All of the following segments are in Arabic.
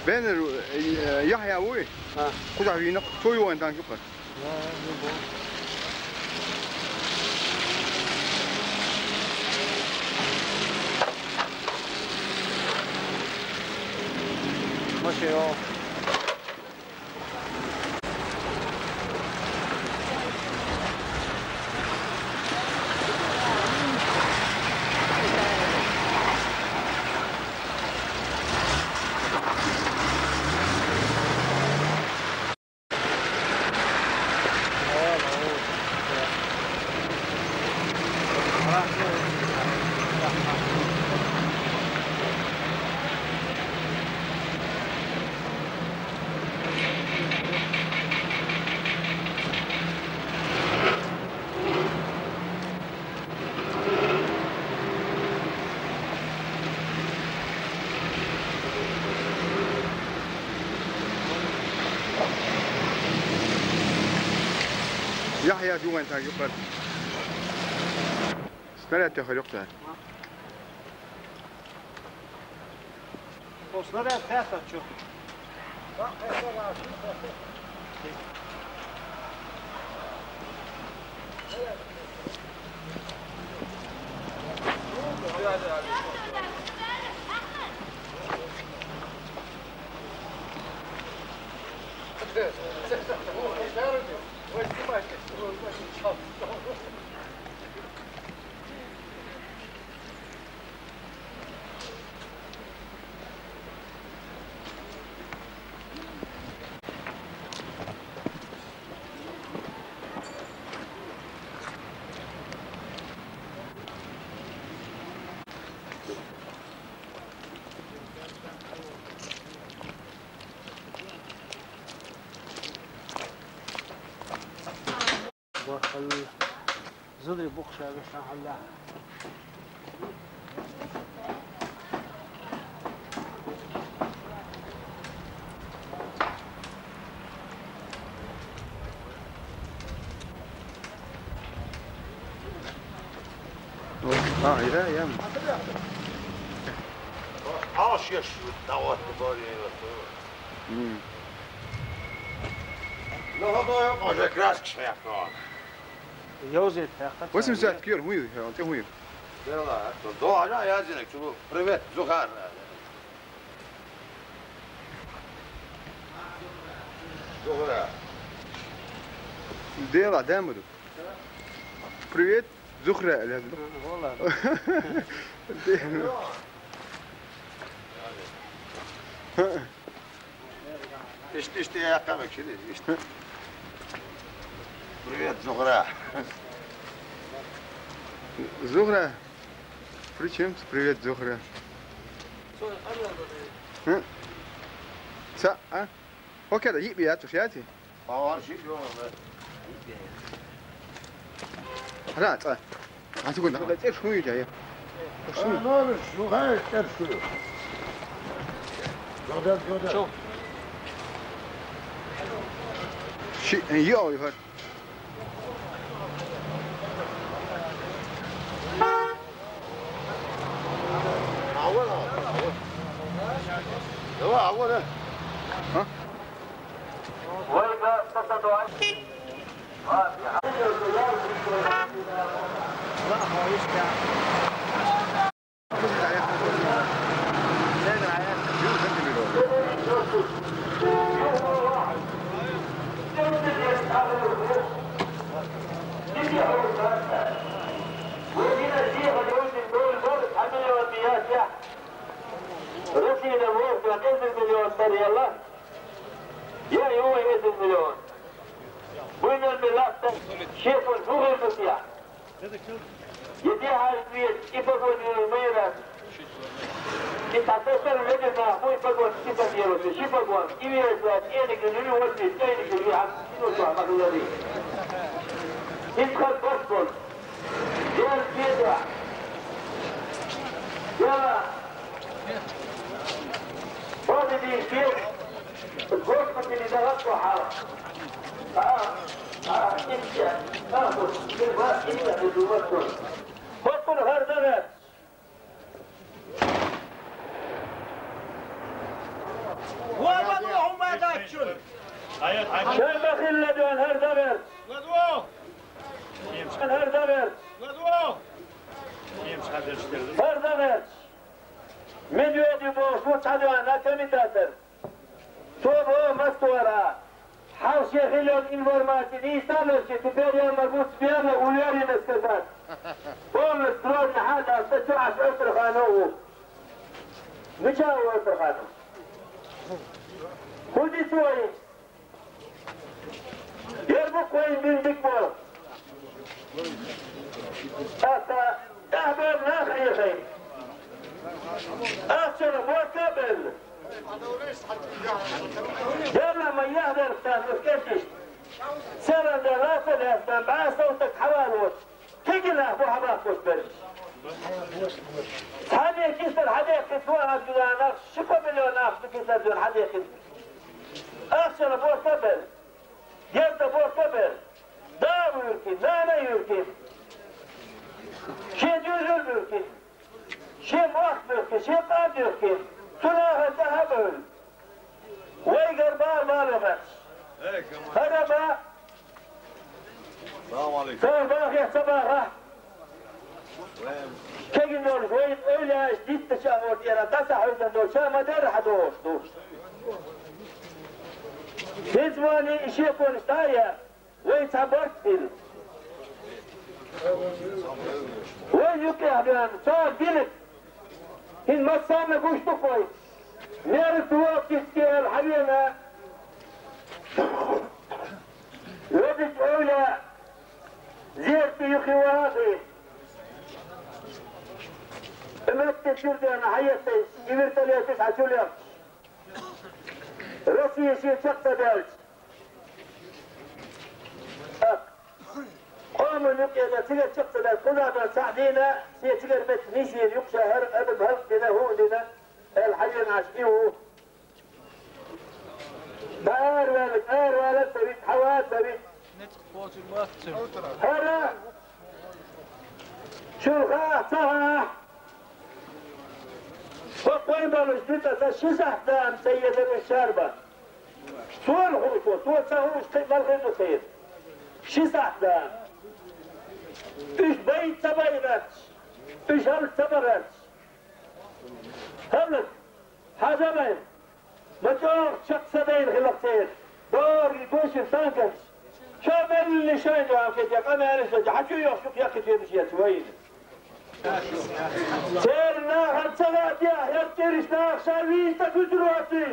بين يحيى وي خذ عفينك شو يوان تانك يبقى ماشي يحيى جوان تانك يبقى سنة خلقتها Osnare tätat ju. زدري بوخشة باش نحلها يا يم عاش يشو الدعوات باري لا هذا يقعد كراسك شوية كمان يوزي تاخد واسم زاد كير هوي انت هوي يلا ضوء انا يا زينك شوفوا بريفيت زخار زخار ديلا دامدو بريفيت زخرة لازم والله اشت يا قامك شنو اشت بريفيت زخرة زهرة فريتشمس بريفيت زهرة سا هو كده يجيب يا تشياتي باور شيء خلاص هتقول ده ايش هو جاي لا شو هاي شو شوف شيء يو يفر عوضه ها وإذا اقتصدوا لا هو يشجع رسينا موت عن 10 مليون صار يلا يا هو 10 مليون وين الملف شيخ الفوق المسيح يديها البيت يبقون يومينا يتعطيسر لجنة مو يبقون كيف يروسي شي يبقون يميرزات إينك اللي وزي إينك اللي عم نوصع مخلوري يدخل بسبول يا البيت يلا هذا دي البيت الغرفة اللي دخلتها حرام انت تاخذ بالباء انت بالوصل بطل هردنه شربة خلة دون هردبر هردبر هردبر مدويدي بوش وتعدوان ناكمي داتر توبو مستورا حوش يخلون انفورماتي نيستانر شي تبيريان مربوط بيانا ولياري نسكتات قوم استرون حاجة تتوعش عطر خانوه مجاو عطر خانوه خودي سوي يربك وين بيندك بول أتا تهبر ناخي يا خير أخشر مركبل يلا ما يهدر تاسكتش سرن دراسة لأسنا مع صوتك حوالوت تقلع بو حباك وتبرش حديق كسر حديق كسوها جدانك شكو مليون أخ بكسر دون حديق أخشر مركبل يبدأ مركبل دار يمكن نانا يمكن شيء جوجل يمكن شيء موقف يمكن شيء قاد يمكن سلاها ذهب ويقر بار مالغش هذا ما السلام عليكم سلام باقي صباحا كي نقول وين أولى جديد تشاور إيران تسع وزن دول شام در حدوش دوش هزماني إشي يكون اشتايا وين تعبرت فيل وين يقع بيان صار بيلك هن ما صار نقوش تقوي نعرف توقف كي الحبيبة وقت أولى زيرتي يخي وهاقي امرت شردي أنا حياتي يمرت لي 9 شولير روسيا شيء شقة دالش قاموا نقيا دا تيجا شقة دالش كلها دا ساعدينا سيتيجا بيت نيسير يقشى هرب أدب هرب لنا هو لنا الحي نعشقيه دار والد تبيت حواد تبيت هلا شو صح وين بالوش بيتا شسح دام سيد الشاربة سوال خوشو سوال سهوش قبل غير خير شسح دام ايش بيت سبايراتش ايش هل سبراتش هلك حاجة بين ما دور شخص بين خلقتين دور يبوش الثانكش شو من اللي شاين جوام كتير قام يعرف جا حشو يوشك يا كتير مش يتوين سيرنا هل سبات يا يبترش ناخ شاوين تكدرواتي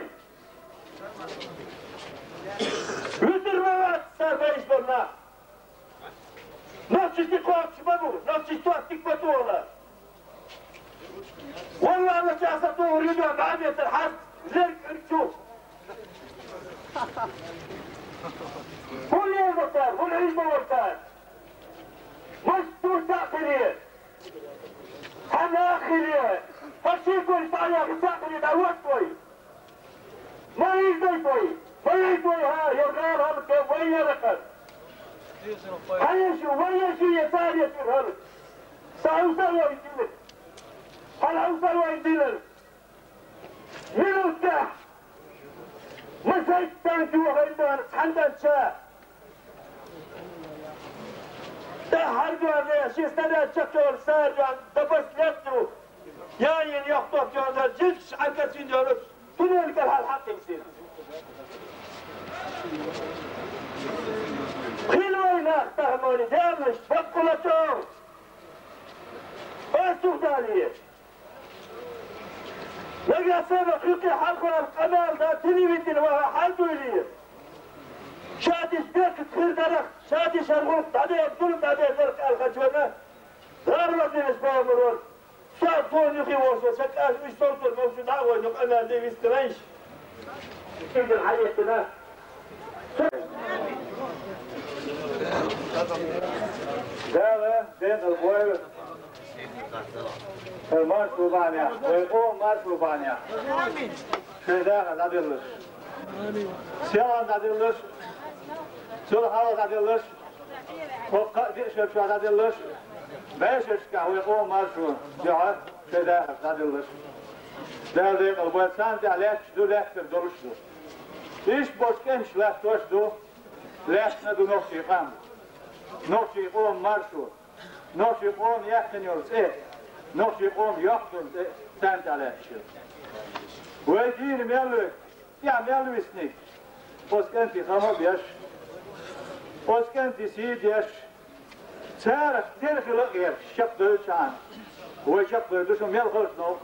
يدر موات سارفايش برنا نفسي تقوات شبابو نفسي تواتيك بطولة والله أنا جاسته أريدها بعدية الحد زرق ارشوف كل يوم وطار كل عيش وطار مش تساقلية أنا آخرية فشيكو يطالع بساقلية دعوات كوي ما يجدي كوي ما يجدي ها يغار هم وين يرقل هيشو وين شو يسار يسير هرب سأوصل ويجيلك هل أوصل ويجيلك منو التاح مسيت تنجو غيدان حندان شاء تحرجوا عليه شي استدى تشكل سار جان دبس يبدو ياين يخطف جان جلش عكسين جانب كنولك الحق يصير خلوينا تهموني دامش بقلة شور اسوك داليه لقى سبق يقي حلقنا القمال دا تني من دلوها حلقوا لي شادي شبيك تخير درق شادي شرغوك بعدين يبدون بعدين درق الخجوانة غاربت من اسبوع مرور شاد فون يقي وصل سكاش مش صوت الموجود عوى نقلنا ديفيس تريش كيف الحياة تنا دابا بين القوائب المارش روبانيا ويقوم مارش روبانيا شهداء داديلش سيارة داديلش سلحة داديلش وقع ديشة شو داديلش باششكا ويقوم مارش جعل شهداء داديلش داديل البويسان دي عليك شدو لك تردرشتو إيش بوشكنش لا توشدو لا ندو نوشي قام نوشي قوم مارشو نوشي قوم يحتنيوز إيه نوشي قوم يحتن تانت على الشيء ويدين ميلوك يا ميلوسني بوشكنتي خمو بيش بوشكنتي سيد يش سارك تلخي لغير شق دوشان وشق دوشان ميل خلص نو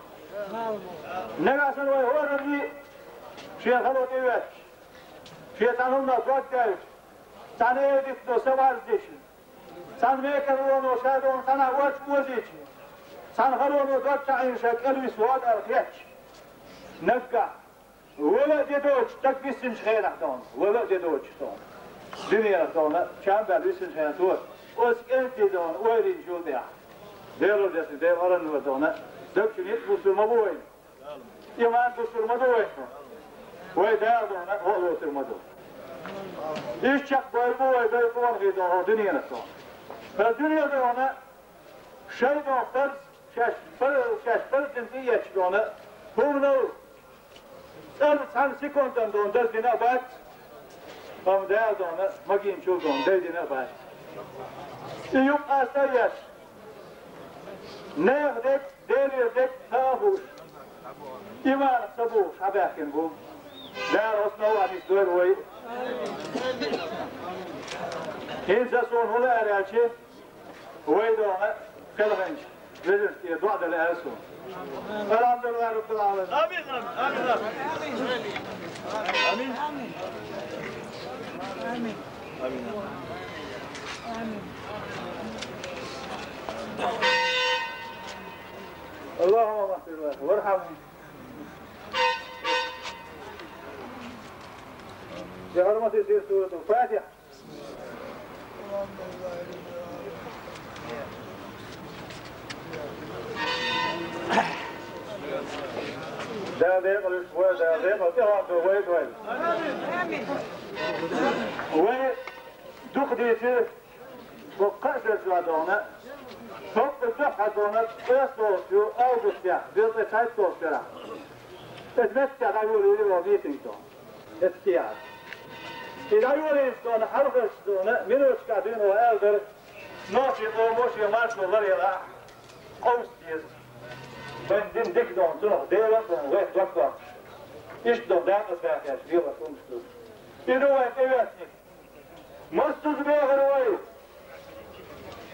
نغاسن ويهور الري شيء خلو تيوش شيء تانونا توقف تاني يدك دو سوار ديشن تان ميكرونو شادون تانا وش موزيش تان خلونو دوت تعين شك الويس واد ارخيش نقع ولا جدوش تكبسن خير احدون ولا جدوش دون دنيا دون شام بالويسن خير دون وسكنتي دون ويري شو ده ديرو جسي دير ارن ودون دكشنيت بوسر مبوين يمان بوسر مبوين ويدار دون هو بوسر مبوين إيش شق بوي بوي في دون دنيا دون فالدنيا دون شيء مختلف شاش تنتيج دون هم نو سان سيكوندن دون دردنا بات هم دار دون ماجين شو دون دردنا بات يوم أستياش نهدك ديردك تابوش إيمان سبوش حباكن بوم دار أصنعوا عن الدول وي إنسا صون هلا أرياتي ويدونا كلغنش لذلك يدوع دل أسون الحمد لله رب العالمين آمين آمين آمين آمين آمين آمين اللهم اغفر له وارحمه بحرمة سير سورة الفاتحة ده دقيقة الأسبوع ده دقيقة تهرب ويد ويد دوخ ديسير وقاسر جوادونا فوق الجحة دونا قاسوسيو أو بسيا بيضي سايد توسيرا اتمسكا دايوري لي وبيتنج دون اتكياد إذا يوري دون حرفش دونا منوش كادين وآلدر نوشي قوموشي مارشو لريلا قوس ديز بين دين ديك دون تنو ديلا دون ويت وقتا إيش دون داقس باكاش ديلا كومستو إذا وين إيواتني مستوز بيغر ويت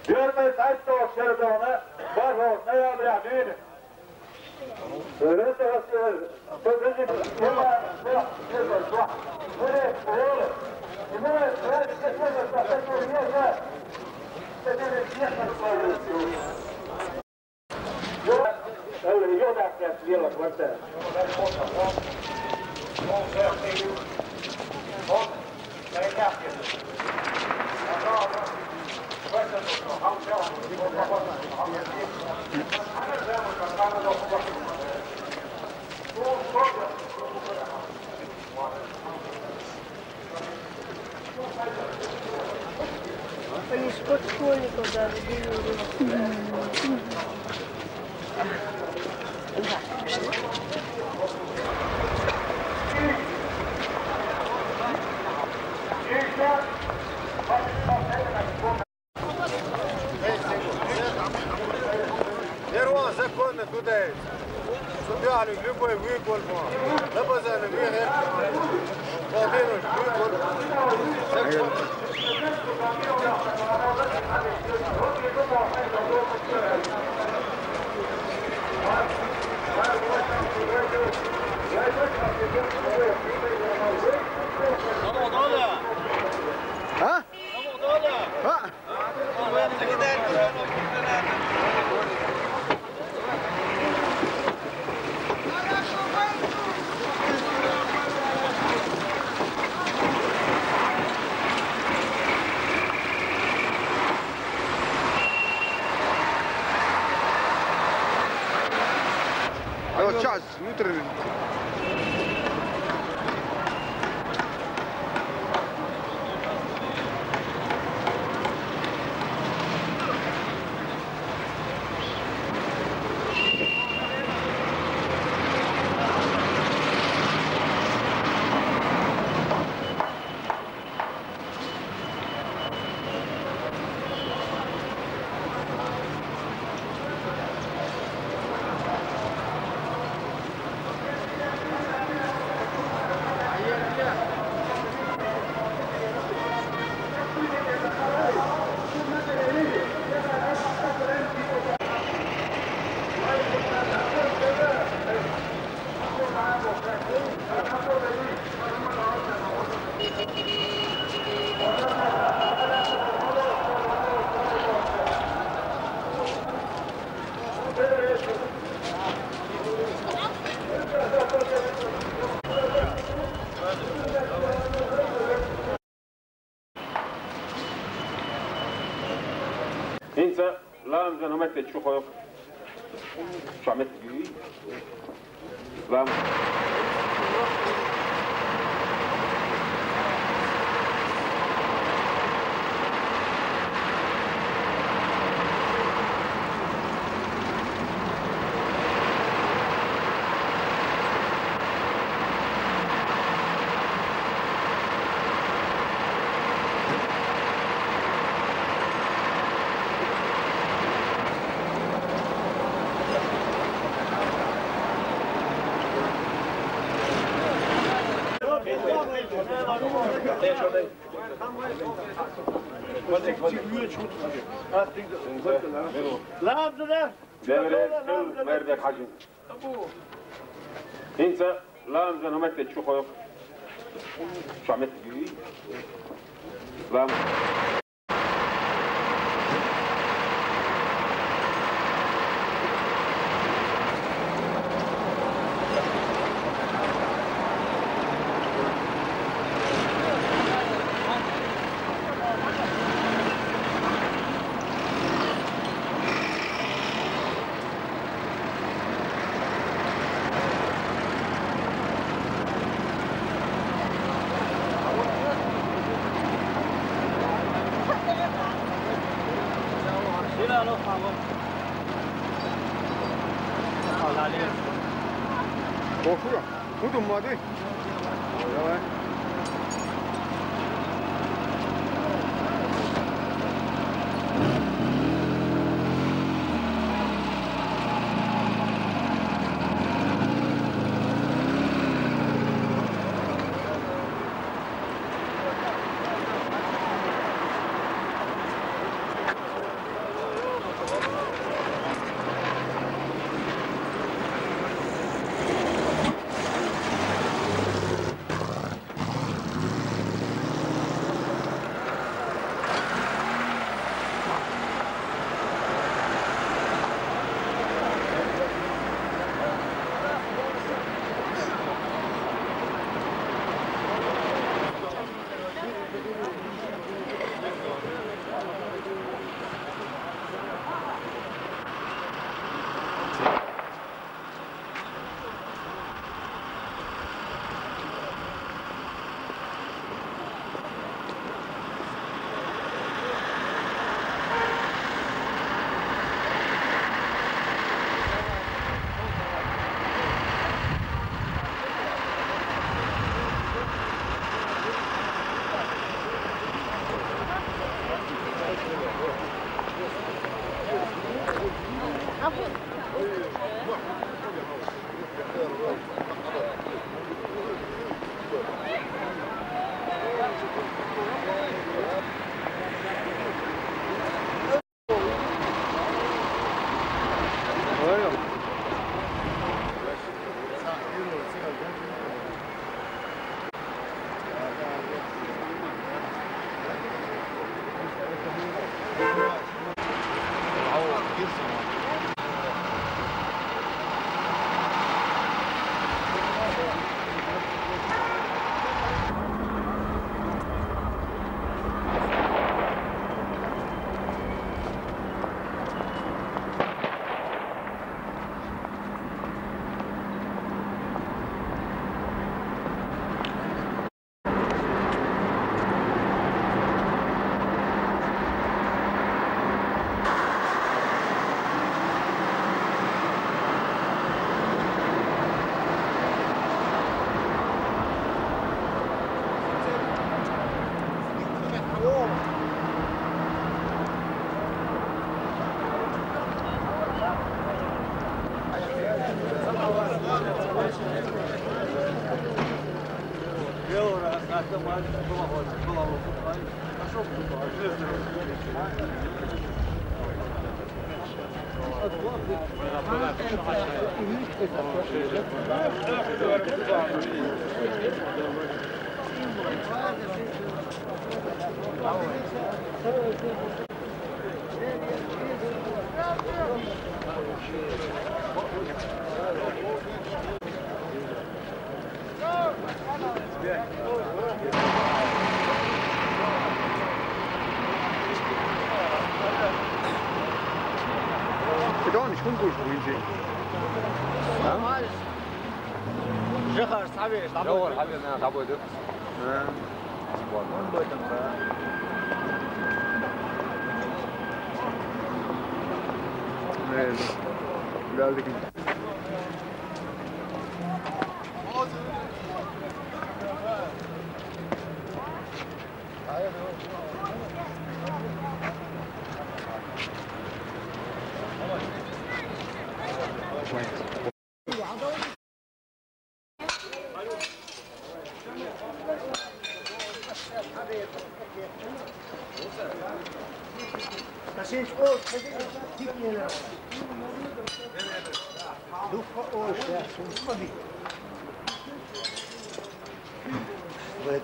يرمي سايتو شردونا بارهوش نيام رعبينه ورد وسيل فبرزي يلا صح يلا صح ورد ورد يمر ورد كثير صح تقول يا تدري كيف تصير يلا يلا يلا وانت Они скот школьников даже Ерван законно туда есть. Субяли любой выкол. Напазали вверх. Владимир выкол. ها؟ ها؟ Сейчас, внутрь. لا مزن همت شو خويك شو عملت بيه لا لا بده دمر مردك حاجة انت لا مزن همت شو خويك شو عملت بيه لا 고수야, 고도 뭐지? شكون دوش وين زين جخر صعبي دور حبيبي انا تعبوا يدك لا ذيك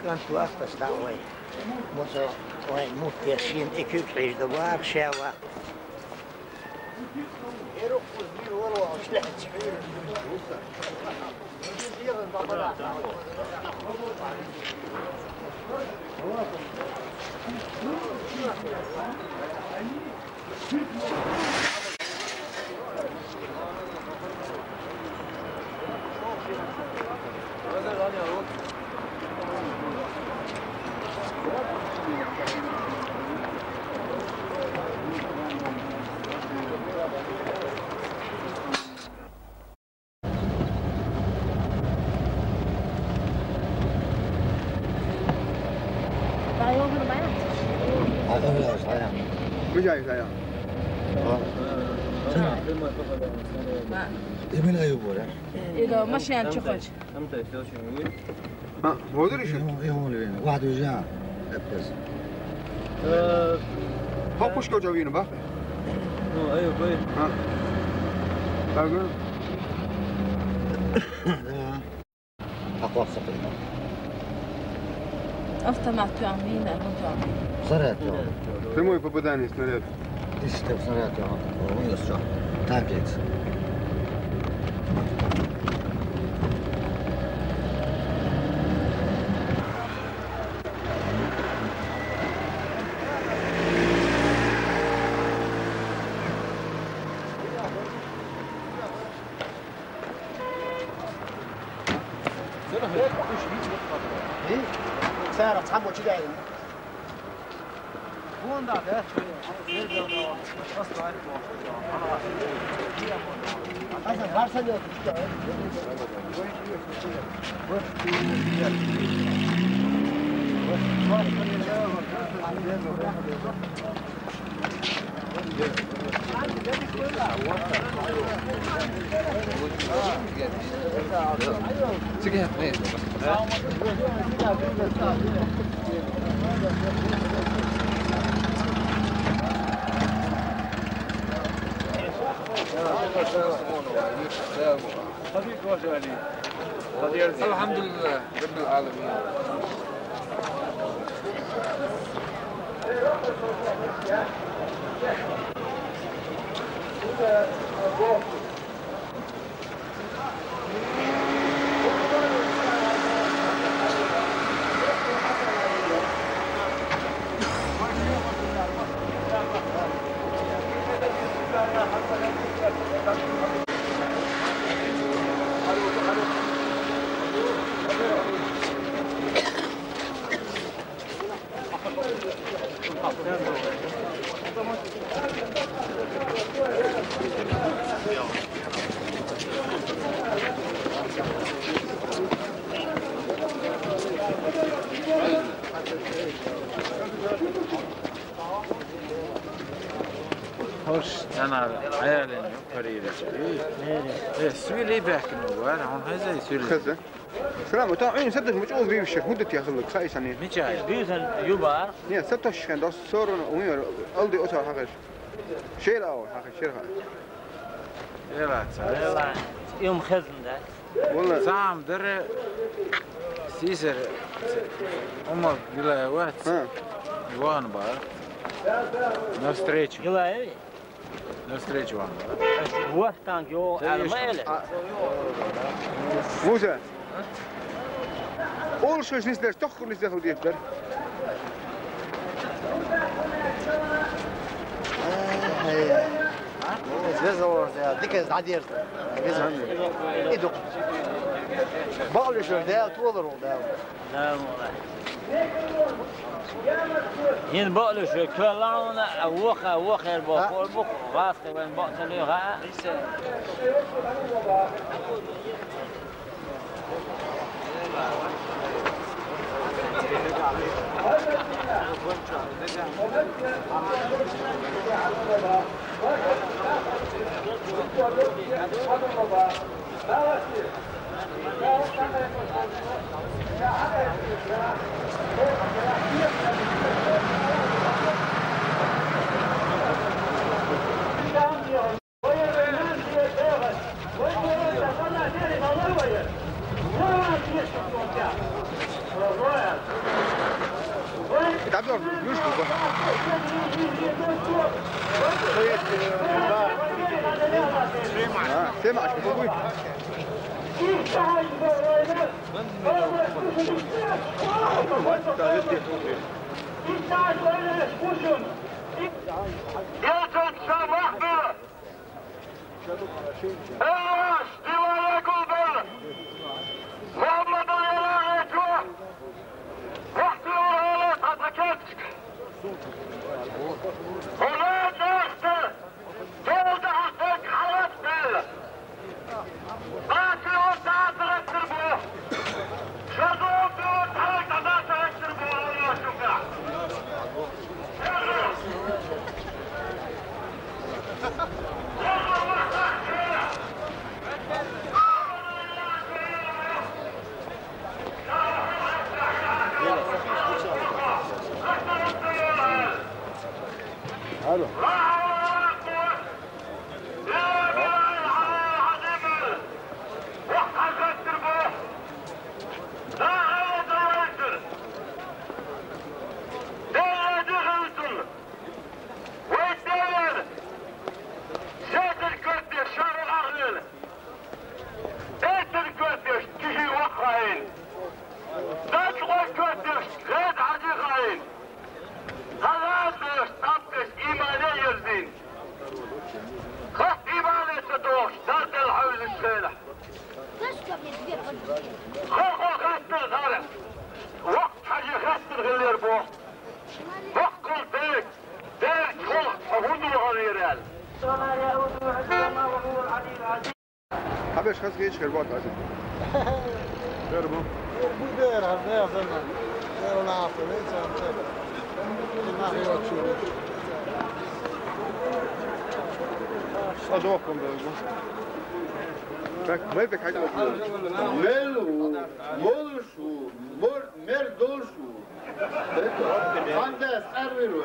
Kan tu achter staan wij. Moet weer zien, ik heb het de waar schouwen. Hier op is nu wel slecht. مش عايز يا يمين غيبوله إذا ماشي هنشوفك ها هو دري شو يهون واحد وجاء بس هو كوش كوجاوين با ايوه كويس ها باقي أقوى صقينا أفتح تعمين المتعمين صرت прямой попадание снаряд إيش تبصرات يا وين يسرع تاكيت سارة تصحبوا كذا وين ده الحمد لله رب العالمين Hoş yanar hayalini parayla. Söyle bakın var. On hazır söyle. خزة سلام تا عين صدق مجوز بيه الشيخ مدة ياخذ خايس يعني مجاي. بيوتن يبار نيا ستة كان داس صور وين قلدي أوتها حقش شيء أول حقش شيء يلا يوم خزن ده والله سام در سيسر عمر بلا وقت ها وان بار نستريتش يلا ايه نستريتش وان هو تانك يو على ما يله موسى أول شيء نسدر تخل نسدر خلدي يفدر زور ديك عدير إيدو بقول شو ده تولرو ده لا والله ين بقول شو كلامنا أوخ البقول بق غاس كمان بقتلي غا تعبير يشبه سمع شو بقول حبش خاص جيش خربات عشان جربوا بودر هذا فما ولا عارف ما هي أدوكم ده ما يبك حاجة ملو مولشو مردوشو عندس أروي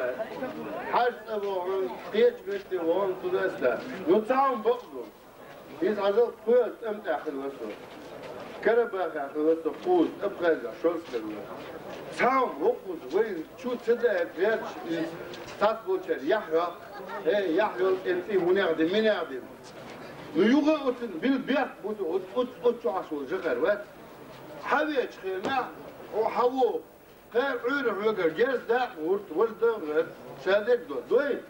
حاج أبوهم بيت بيتي وهم تدسلا نتعاون بقلو إذا عزلت قوات أمتع خلوصو كرباخ خلوصو قوز أبغازة شولس كلمة تعاون وقوز وين شو تصدق بيتش تطبوشر يحرق هي يحرق انتي مناغدي مناغدي نيوغا أتن بالبيت بوتو أتو عشو جغر وات حويج خيرنا وحوو غير عور عقر جيز دا ورد شادك دو دوين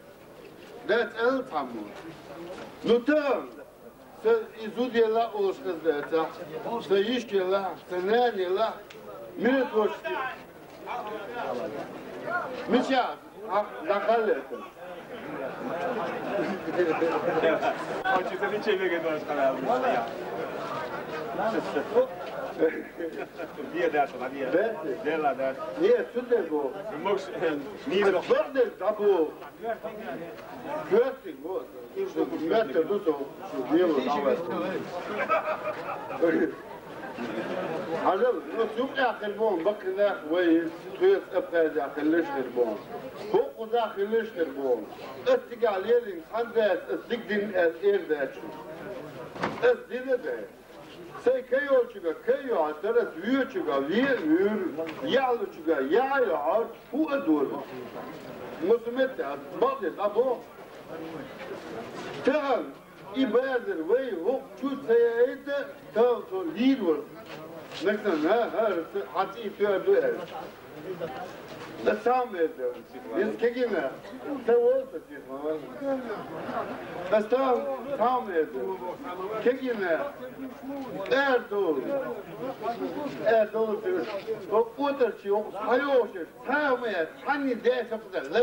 دا تقل تعمو نتغم سيزودي الله أولش خزداتا سيشكي الله سناني الله من توشتي مش عارف دخلتن Via daar, Della daar. Nee, Südego. Je mocht niet nog. Verder, Dabo. Görsing, wo? Ich so Meter, du so Nilo, also, نشوف آخر بون بقنا كويس خير أبقى داخل ليش خربون فوق داخل ليش خربون استقع ليلين عندها استقدين الإير داشو استدين ده سي كيو تشجع كيو عترة ويو تشجع ويو يعلو تشجع يعلو هو أدور مسمت بعض أبو تغل إبادر وي هو شو سيئته تغل ليدور مثلا ها حتى يفعل Tam verdim. Biz kekine. Sen olsa bas tam verdim. Kekine. Erdoğan diyor. O otur ki o hayır. Tam ya. Hani de kapıda.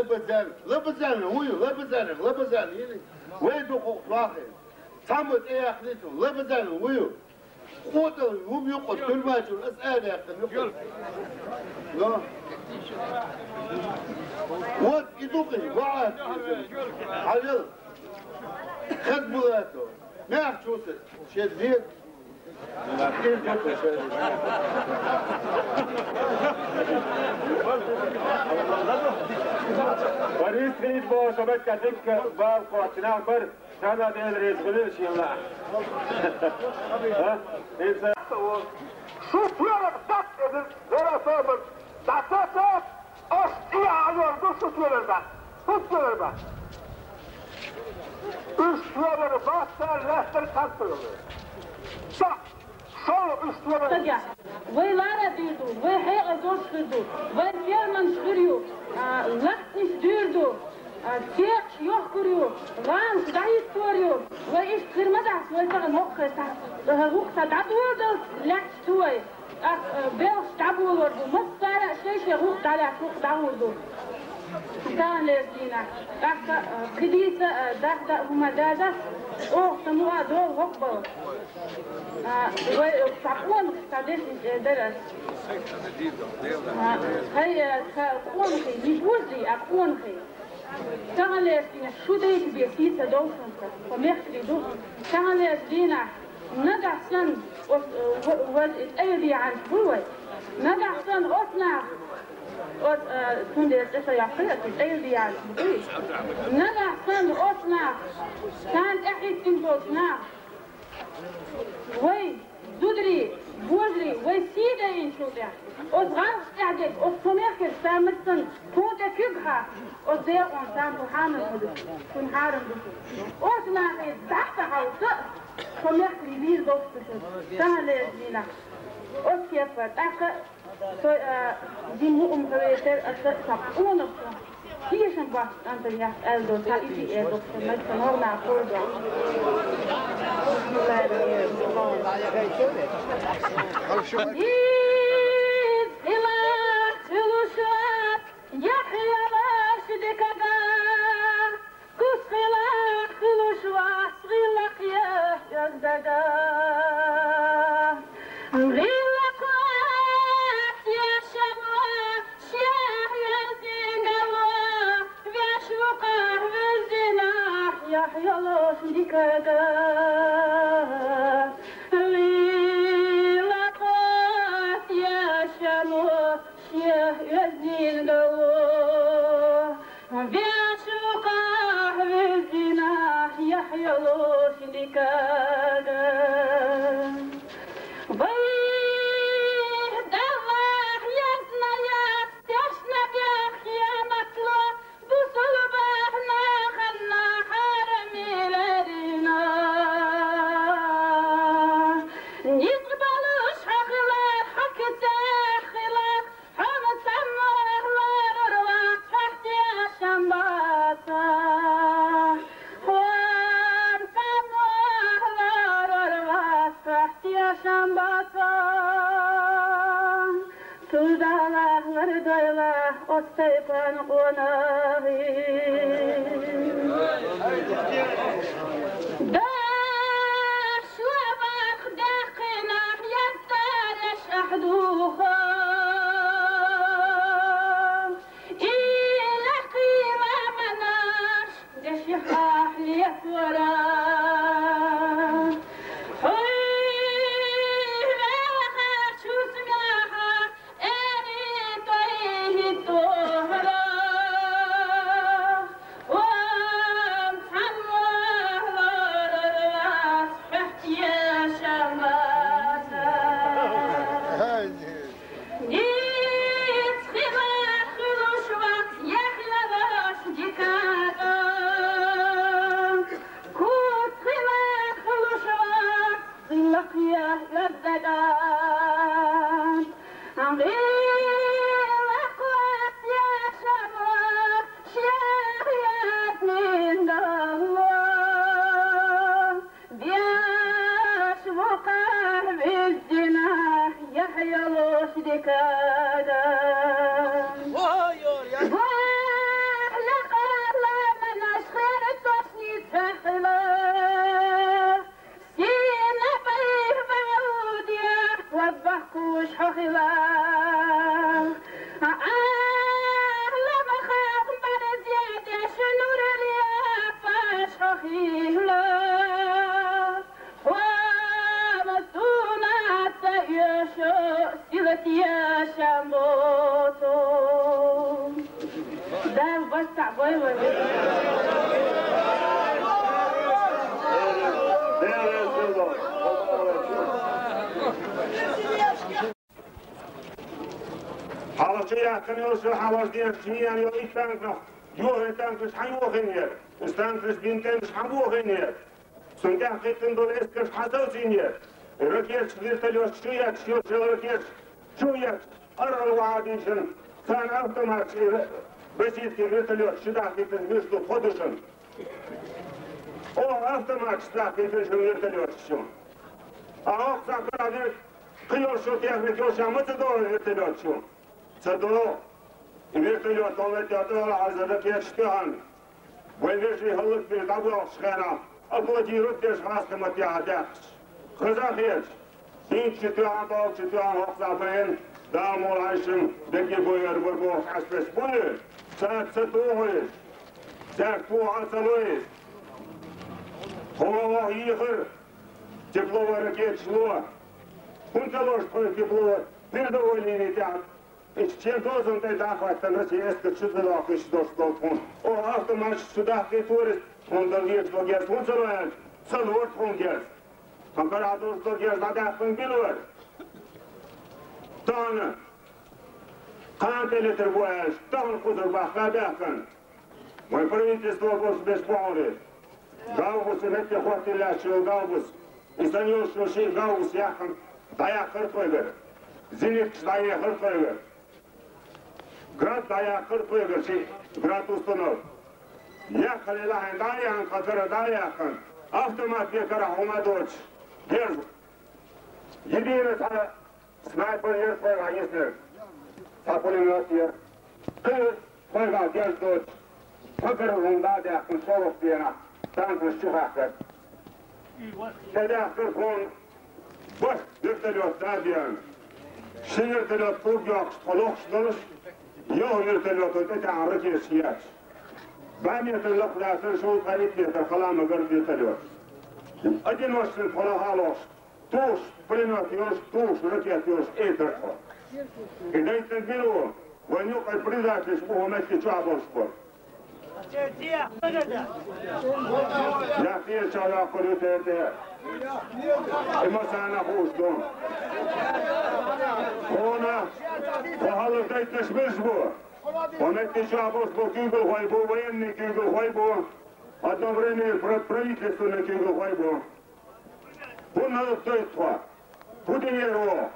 Labazan. Huyu labazan. Yine. Ve do vahe. Tam ayaklısı. Labazan huyu. Otur. Hum yok oturmacı. As'ada yakın. لا وات يدوقي وعاد حجر خد بلاته ما يحشوس شيء زين وريس خليج بو شبك كتك بالقوة تنعبر كان هذا الرئيس قليل شيء الله ها إنسان شو تيارك دك إذن غير صابر دكتك أشتيا على شو تيارك بقى شو تيارك بقى üç tiyarları bastır rehber kalkıyor صح شو üç tiyarları ويلارا ديدو وهي أزوج خدو وفيرمان شخريو لحتنش ديردو تيخ يحكريو غان دعيت توريو وإيش خير مدعس ويتغن هوقتا تعدوردو لحش توي بيلش تعبوردو مصارع شيش يغوق على فوق دعوردو كان لازينا خديسة داخدا هما دادا أوه تموها دول وقبل وصعقون قديش درس هي قونخي يجوزي أقونخي كان لازينا شو دايك بيسيسة دوشنسة وميخري دو كان لازينا ندع سن وإتأيدي عن فوي ندع سن أصنع toen de is ja het is heel jaar nada van osna kan echt in osna وي دودري بوزري وي سيدا in شوطه os ran قاعدك os تمركز سامسن كنت كبها os der on sam حامل كن حارم osna تحت حوت تمركز لي دوست سهل لينا os كيف تاك die moet geweest sapone hier zijn was aan ja eldo die dokter met van horna voorja رشدك آدم وأهلك الله من أشخر التصنيف تحلا سينا بيه بعوديا وضحكوش حخلا أهلا بخاف برزيادة شنور اليافاش حخيلا يا شاموتو ده بس تعبوي ولا حالتي كانوا شو حوالين جميعا يويتانك يوهتانك مش حيوهنير استانكش بينتين مش حموهنير سنجح قيتن دول اسكش حسوسينير ركيش فيرتلوش شوية ركيش شوية أرى الوعديشن كان أوتومات بسيط فيرتلوش شداح قيتن مشتو خدوشن أو أوتومات شداح قيتن فيرتلوش شون أوك ساكرا دير قيوش شو تيخنك يوشا متدور فيرتلوش شون صدقوا فيرتلوش طولت يطول عز ركيش تهان ويفيشي هلق بيطابوش خينا أقوتي ردش خاصة يعداكش خزاخيش هيك شتوان طاق شتوان وقصافين دامو العشم دقي بوير بربوش عسبس بوير ساك ستوهيش ساك فوح عسلويش هو يخر تبلوه ركيت شلوه كنت لوش تبلوه بيردو ليني تعب اشتين دوزن تداخل تنرسي اسكت شدلاق اشدوش دوتون او هفته ماش سوداخي تورست هندليش لوگيس هنسلوين سلورت هنگيس Temperatuur tot je dat echt een kilo. Dan kan je liter boeien, dan goed er bij gaat dekken. Maar probeer te stoppen met sparen. Gaubus met je goed te laten, gaubus. Is dan jouw soort gaubus jagen, dat je gertweiger. Zinnig dat je gertweiger. Grat dat je gertweiger zie, grat ustanov. Ja, kan je lachen, dat je aan gaat dat je aan. Automaat je kan homa dood. Держу. Единый снайпер есть своего, если пулемет есть. Ты своего держу. Покрыл дадя, консолов пена. Танк шухахер. Сидя кыркон. Баш вертолет дадян. Ши вертолет тугёк, полох шдолыш. Йо вертолет это арыки съесть. 2 метра лохлясын шоу харит метр халама гор вертолет. Одиночный полагалось, туш, пулемет ёж, туш, ракет ёж, это что. И дайте беру, вонюкой предатель, спугу месте чабов спор. Я пьеса на полюте, эмоционально хуже. Она, погало дайте смысл. Он эти чабов спор, кюгл хойбу, военный кюгл хойбу. Одно время правительственный кюгл хойбу. Он надо стоит два. Путинеру,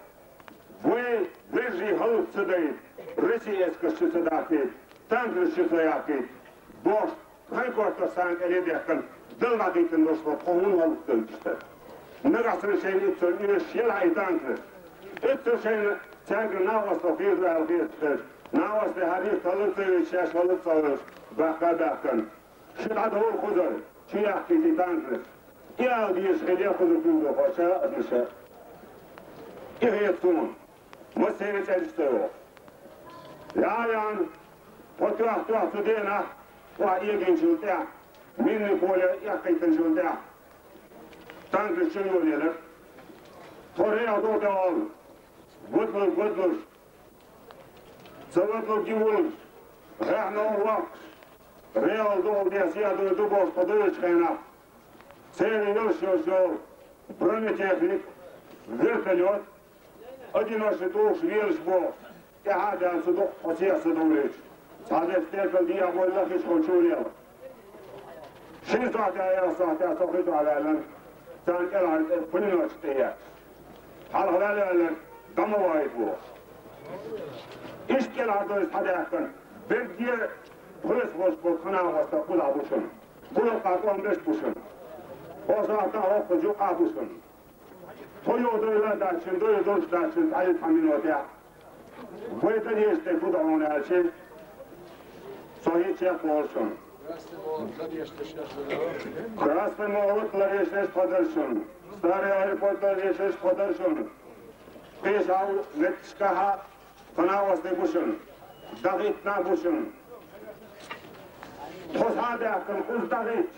вы же голубцы дают, российская шицедаки, там же шицедаки, бож, хайкорта санка ледяхан, дылнадыйтын дошло, полун голубцы işte. Нагасры шейни цёрни шелай танкы. Это шейни цангы навосло физуал физуал. Навосло хариф талыцевич, шаш голубцовыш, бахкадахкан. Шитадор хузар, чияхки танкы. Я одеш хеле худругу хоча одеша. И гетун. Мосевич альстево. Яян потуах тудена, ва еген жилтя. Минни поле якайтын жилтя. Танки чынолелер. Торея додал. Гудлуш. Заводлу гивулш. Рахно вак. Реал дол десия дубош подуч хайна. Цели ношел бронетехник, вертолет, одиночный туш, вельшбо, и гадян судок, посех судовлич. Садет стекал диаболь лахиш хочулел. Шизат я сохриту алялен, сан элан пулемет стоят. Алхалалялен домовает бо. Ишкел ардоис хадяхтан, бергер пулес бошбо ханаваста кула бушын. Кула какон беш бушын. O zaman da o kucuk abusun. Toyota daçın, Toyota daçın, ayı tahmin odaya. Bu ete işte bu da ona her şey. Sohiç yapıyorsun. Krasny Mołotlar jesteś poderszon. Stary aeroport jesteś poderszon. Pisał Letskaha, Konałosny buszon. Dawidna buszon. Posadakın, uzdavit.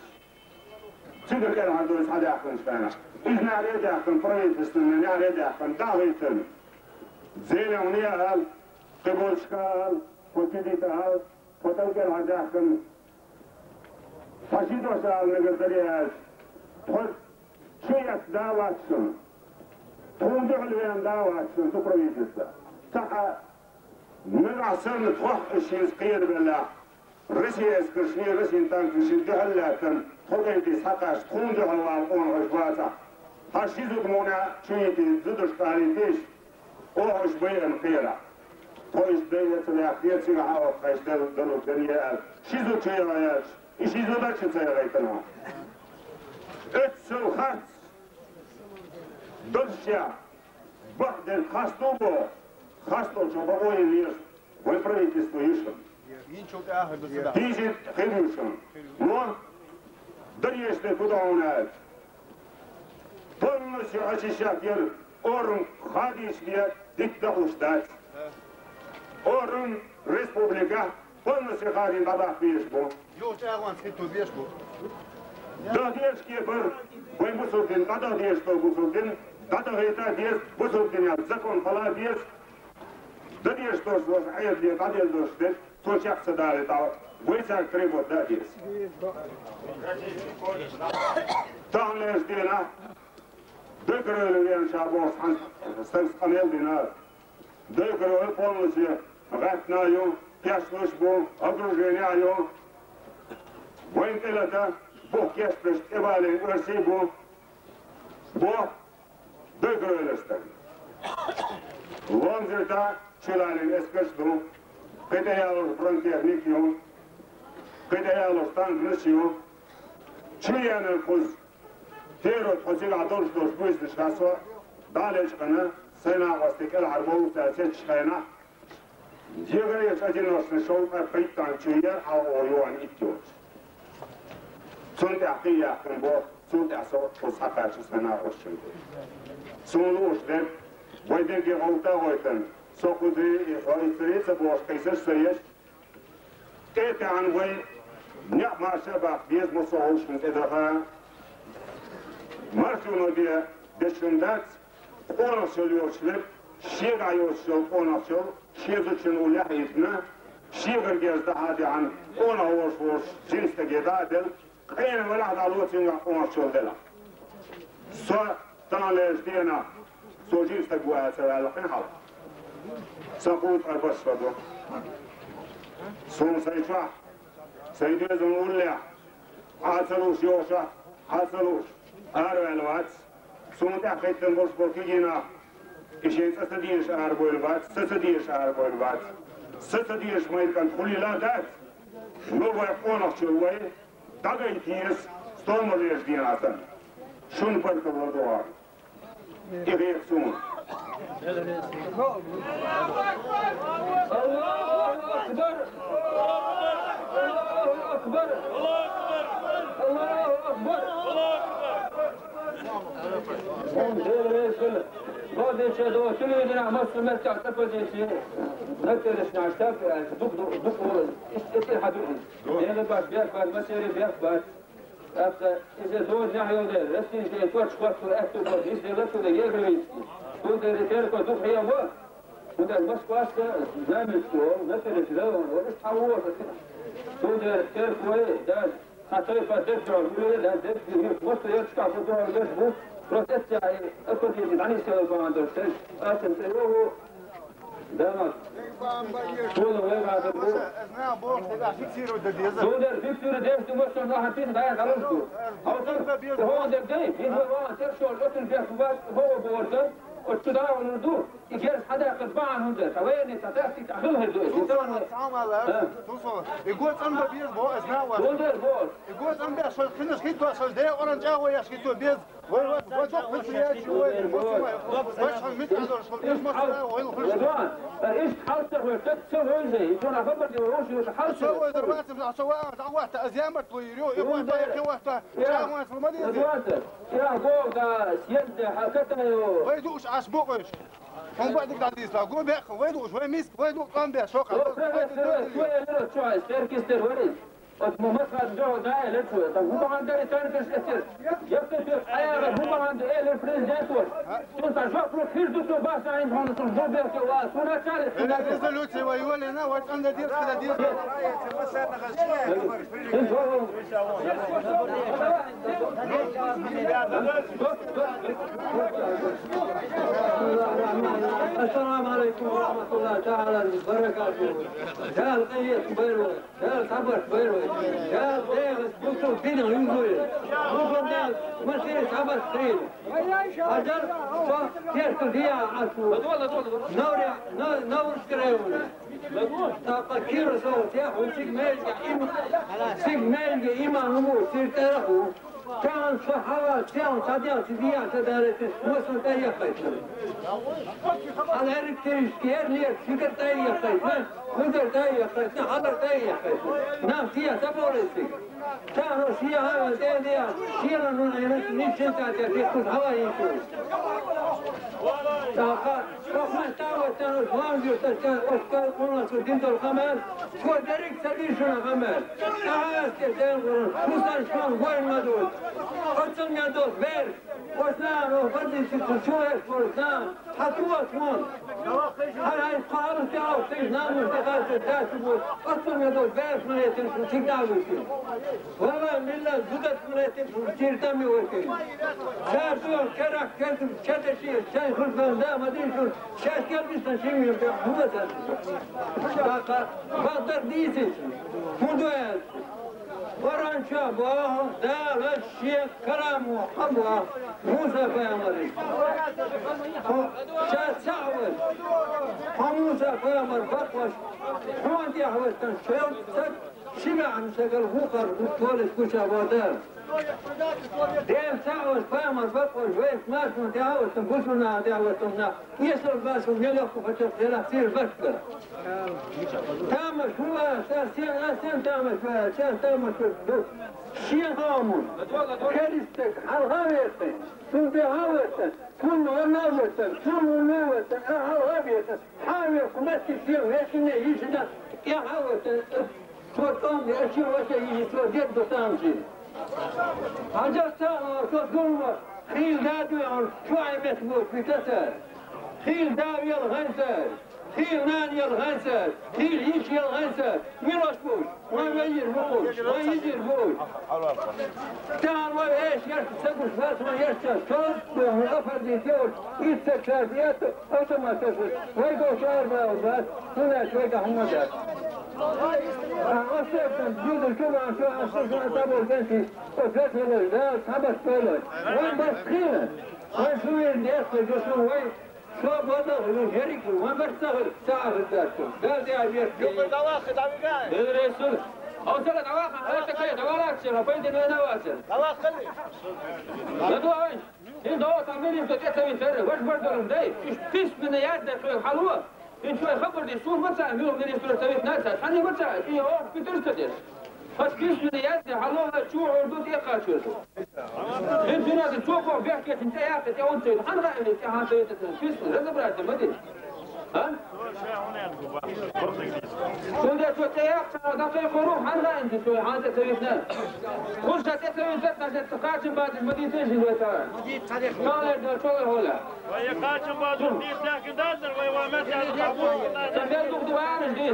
Çıkırken hardoy sadakın şkana. İznare dakın, proyetistinin, nare dakın, David'in. Zeynevni al, Kıbolşka al, Kutidit al, Potelken hardakın. Faşidos al negirdiriyaz. Şuyat davatsın. Tuğdu'lüyen davatsın, tu proyetista. Taha, nırasın tuh işiniz kıyır billah. Rusya eskirşini, Rusya tankışın dühüllatin, Tugaydi sakaş, Tuğdu'lüyen on hoşbasa. Haşizut muna çüyeti zıdış kalitiş, o hoşbayın kıyıra. Toyş devletine yakdiyetine hava kaçtır dolu dönüyer. Şizut çıyırayar, işizu da çıtsayıraytına. 3 yıl harç, Dırşya, Бахдер Хастубо, Хастов, чтобы oynuyor. Вы правительство ищем. Тижит хилюшем. Но, дорежный куда он ает. Полностью очищать ер, орун хадишья, диктаху ждать. Орун республика, полностью хадин бабах вешбу. Дадешки бір, вы мусулдин, дадешки мусулдин, дадагайта дес, мусулдин, закон пала дес. Дадеш тоже аяд лет, адел дошдет, сочак садали тау, высяк требует дадес. Там лишь дина, докрыли вен шабос, станел дина, докрыли полностью, ратнаю, пяшлышбу, окружению, воинтелета, Бог кеспеш, эвалин, урсибу, Бог, докрыли стали. Лонзерта, Чилалин ескешду, кытаялы фронтехникию, кытаялы станкнышию, чуяны куз, терот хосига дошдош бүйсті шқасу, дале шқаны, сына ғастек әл харбоу сәсет шқайна, дегірек ажиношны шолқа қиттан чуяр, ау ойуан иттеуш. Цунт яқи яқын бұл, цунт ясо қыз хақаршы сына ғошын. Цунлу ұшдеп, Бойденге ғаута ғойтын, соқуды ғойсыреці бош қайсыш сөйеш, әті анғой няқ марша бақ без мұсы ғошын әдіға. Маршуны де бешіндат, қонық шөл өршіліп, шег ай өршіл қонық шөл, шез үшін ұлях етіні, шегір кезді адиған, қонық өрш жинстіге дадыл, қайын ғылақ далуытынға қонық шөл дела. Со танлеш дена, Сожин стагуя царала хал. Сапут арбашваду. Сон сайча. Сайдезун улля. Асалуш йоша. Асалуш. Арвелвац. Сон тахеттен бош бокигина. Ишен сасадиеш арбойлвац. Сасадиеш арбойлвац. Сасадиеш майкан хулила дат. Новая понах чулвай. Тагай тиес. Стомолеш динасан. Шун парка владуар. Ирекцун. الله أكبر. الله أكبر. الله أكبر. بعد الشهداء تريدنا مصر ما تعتقد شيء نقدرش نعترف دق الحدود يعني بعد بياخد مسيري بياخد إذا دون نحيو ده رسين كي توش قوات أكتو بعد إذا لفو ده يجري كنت رتيركو دوح هي هو كنت المسكو أسا زامنسكو نقدرش لون ورش حوور كنت رتيركو ده خطيفة دفع ويقول ده دفع مصر يرشكع في الدور الجسبو بروتست يعني أكد يجب عني سيوه باندر سيش أسن سيوه دامك طول ويبع دبو سودر فيكتور ديش تمشون راح تين بايد علمتو هو ده بداية يزوى وان ترشو الأسن فيها كبات هو بورتن وتدعوا الردور يجلس حداقة طبعا هندسة وين تتأتي تعملها دوس يقول أنا بيز بو أزناوة يقول أنا بيز خلنا شكيتو أصل ده أورنج قهوة يا شكيتو بيز وجوك في السياج وين وش مت على شغل مصر وين ايش تحاول تسوي زي يكون عبر دي وروش وتحاول سوي دلوقتي سواء دعوات أزيامة ويريو يقول يقول جاهوات في المدينة يا بوغا سيد حكته ويدوش عشبوقش هم بعدك دعيس لا قوم بيخ ويدوش ويميسك ويدوش قام بيه شوقة شو عايز تركيستر وريز مصر جو ده لتشو طب هو عنده تاني كتير يكتب حياه هو عنده ايه البريزيدنت انت شوف كثير دكتور باش عندهم الضربه وصوره ثالث ريزولوتي ويولي انا واش انا دير كذا دير السلام عليكم ورحمه الله تعالى وبركاته قال قيس بيرو قال صبر بيرو قال ديفيس دكتور فينا يقول وقال مسير صبر خير اجل كيف فيها عفو نور سكريون تفكير صوت يا سيجميل إيمان نمو سيرتره كان صحابة كان صديق سديا تدارت وصل تاريخ قيسنا على الكتير ليه فكر تاريخ قيسنا مدر تاريخ قيسنا حضر تاريخ قيسنا نعم فيها تبورسي كانوا فيها هذا فيها نيشن تاعتها في كل هواي يكون رحمة تعوتنا الفانجو تشكال أشكال قلنا سودين دول غمال شو دريك سديشنا غمال تعال كتير خصوصا شلون وين مدود قصن يدود بير وسلام وفضل شو يشكر سلام حتوه شلون هاي القارة تعو تجنام وتغاز الداس قصن يدود بير مليتين شو تكتابوشين والله ملا زودت مليتين شو تيرتامي وكين شافوا كرك كتب شتشي شاي خلفان دا مدينشون شاش كلبسنا شيء يبقى همسا باقا بقدر ديسي مدويات وران شابوه دال الشيخ كرام وحبوه موسى فيامري شاد سعود موسى فيامر بطوش هون دي حوستان شوت شبع مسكال هوكر دكتورس كوشا بودار ديم سعود فيامر بطوش ويس ماشون دعوتن كوشونا دعوتنا يسر باسم يلقوا فتر سير بشكر تامش هو سين تامش سين تامش شين هامون كريستك هالغاويتن ثم بهاويتن ثم وناويتن ثم وناويتن هالغاويتن حاوي قمتي فيه لكن يجنا يا هاويتن صوتهم يأشي وشي يسوى جد تامشي عجبت صوتهم خيل دادو شوي مثبوت في تسر خيل داوي الغنسر خيل ناني الغنسر خيل يشي الغنسر ميروش بوش وين يجير بوش وين يجير بوش تعال وين ايش يرتسقوش فاتما يرتسقوش وغفر دي تيوش يتسكر بياته اوتما تسر ويقو شعر باوزات هناك ويقا حمدات أصلاً جود الكبرى شو أصلاً تابو البنتي وثلاثة الأجداد حبس بلد وين بس خيرا وين شو ينديس جسمه وين شو بضغ ويجريك وين بشتغل ساعة في الداركم قال دي عبير يوم الدواخد عبيقان يدرسون أو سلت عواقع هلتك هي دوالاك سيرها بيدي من نواسر دواخ خلي لدوا وين إن دوا تعملي انتو تسوي فرق وش بردلهم داي إيش تيس من يادنا شوي حلوة إن شوي خبر دي صور مساء ميوم من يسور سويت ناسا حني مساء فيه أوه في ترستدر بس كيس من يادنا حلوة شو عردوت إيقا شوشو إن شو تشوفوا بيحكي انت يا أخي يا وانت حن رأيني انت حان سويت كيس رزق برات المدينة ها؟ كنت شو تياق دقيق خروف حن رأيني شوي حان سويت ناس خش تسوي فتنة عشان تقاتل بعد المدينة تنجي الوتارة قال لك شو هولا ويقاتل بعض المدينة لكن دازر ويوامات يعني تبدأ تقدوا عارف دي